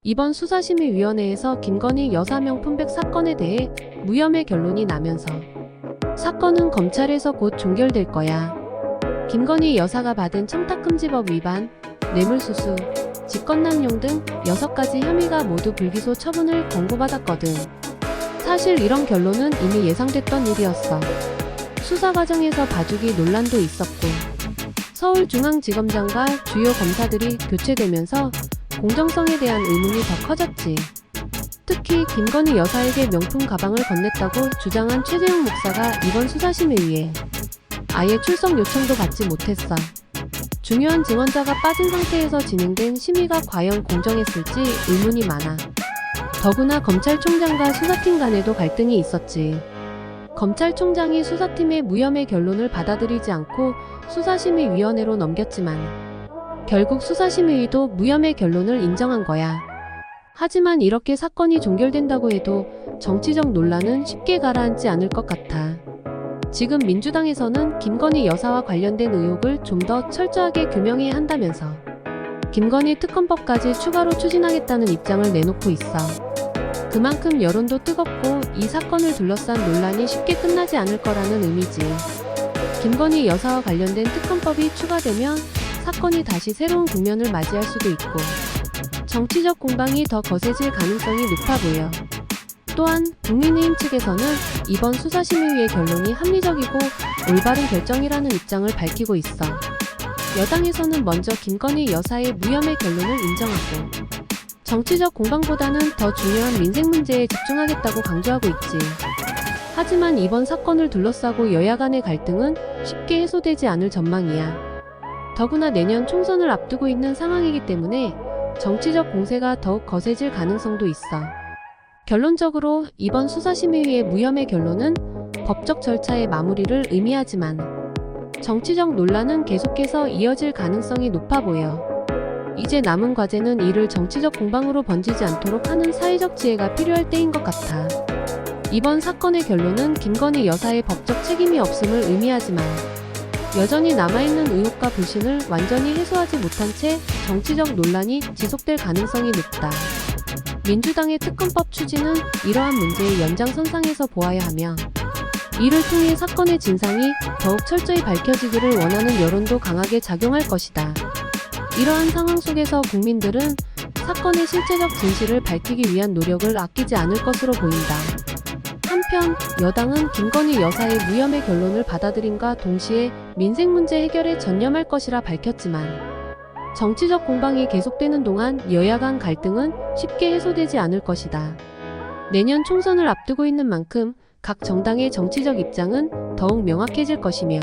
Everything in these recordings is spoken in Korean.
이번 수사심의위원회에서 김건희 여사 명품백 사건에 대해 무혐의 결론이 나면서 사건은 검찰에서 곧 종결될 거야. 김건희 여사가 받은 청탁금지법 위반, 뇌물수수, 직권남용 등 6가지 혐의가 모두 불기소 처분을 권고받았거든. 사실 이런 결론은 이미 예상됐던 일이었어. 수사 과정에서 봐주기 논란도 있었고, 서울중앙지검장과 주요 검사들이 교체되면서 공정성에 대한 의문이 더 커졌지. 특히 김건희 여사에게 명품 가방을 건넸다고 주장한 최재형 목사가 이번 수사심의위에 아예 출석 요청도 받지 못했어. 중요한 증언자가 빠진 상태에서 진행된 심의가 과연 공정했을지 의문이 많아. 더구나 검찰총장과 수사팀 간에도 갈등이 있었지. 검찰총장이 수사팀의 무혐의 결론을 받아들이지 않고 수사심의위원회로 넘겼지만 결국 수사심의위도 무혐의 결론을 인정한 거야. 하지만 이렇게 사건이 종결된다고 해도 정치적 논란은 쉽게 가라앉지 않을 것 같아. 지금 민주당에서는 김건희 여사와 관련된 의혹을 좀 더 철저하게 규명해야 한다면서 김건희 특검법까지 추가로 추진하겠다는 입장을 내놓고 있어. 그만큼 여론도 뜨겁고 이 사건을 둘러싼 논란이 쉽게 끝나지 않을 거라는 의미지. 김건희 여사와 관련된 특검법이 추가되면 사건이 다시 새로운 국면을 맞이할 수도 있고 정치적 공방이 더 거세질 가능성이 높아 보여. 또한 국민의힘 측에서는 이번 수사심의위의 결론이 합리적이고 올바른 결정이라는 입장을 밝히고 있어. 여당에서는 먼저 김건희 여사의 무혐의 결론을 인정하고 정치적 공방보다는 더 중요한 민생 문제에 집중하겠다고 강조하고 있지. 하지만 이번 사건을 둘러싸고 여야 간의 갈등은 쉽게 해소되지 않을 전망이야. 더구나 내년 총선을 앞두고 있는 상황이기 때문에 정치적 공세가 더욱 거세질 가능성도 있어. 결론적으로 이번 수사심의위의 무혐의 결론은 법적 절차의 마무리를 의미하지만 정치적 논란은 계속해서 이어질 가능성이 높아 보여. 이제 남은 과제는 이를 정치적 공방으로 번지지 않도록 하는 사회적 지혜가 필요할 때인 것 같아. 이번 사건의 결론은 김건희 여사의 법적 책임이 없음을 의미하지만 여전히 남아있는 의혹과 불신을 완전히 해소하지 못한 채 정치적 논란이 지속될 가능성이 높다. 민주당의 특검법 추진은 이러한 문제의 연장선상에서 보아야 하며 이를 통해 사건의 진상이 더욱 철저히 밝혀지기를 원하는 여론도 강하게 작용할 것이다. 이러한 상황 속에서 국민들은 사건의 실체적 진실을 밝히기 위한 노력을 아끼지 않을 것으로 보인다. 한편 여당은 김건희 여사의 무혐의 결론을 받아들임과 동시에 민생 문제 해결에 전념할 것이라 밝혔지만 정치적 공방이 계속되는 동안 여야 간 갈등은 쉽게 해소되지 않을 것이다. 내년 총선을 앞두고 있는 만큼 각 정당의 정치적 입장은 더욱 명확해질 것이며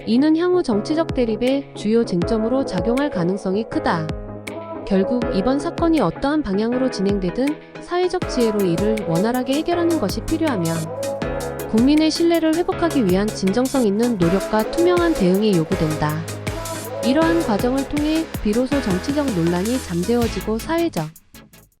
이는 향후 정치적 대립의 주요 쟁점으로 작용할 가능성이 크다. 결국 이번 사건이 어떠한 방향으로 진행되든 사회적 지혜로 이를 원활하게 해결하는 것이 필요하며 국민의 신뢰를 회복하기 위한 진정성 있는 노력과 투명한 대응이 요구된다. 이러한 과정을 통해 비로소 정치적 논란이 잠재워지고 사회적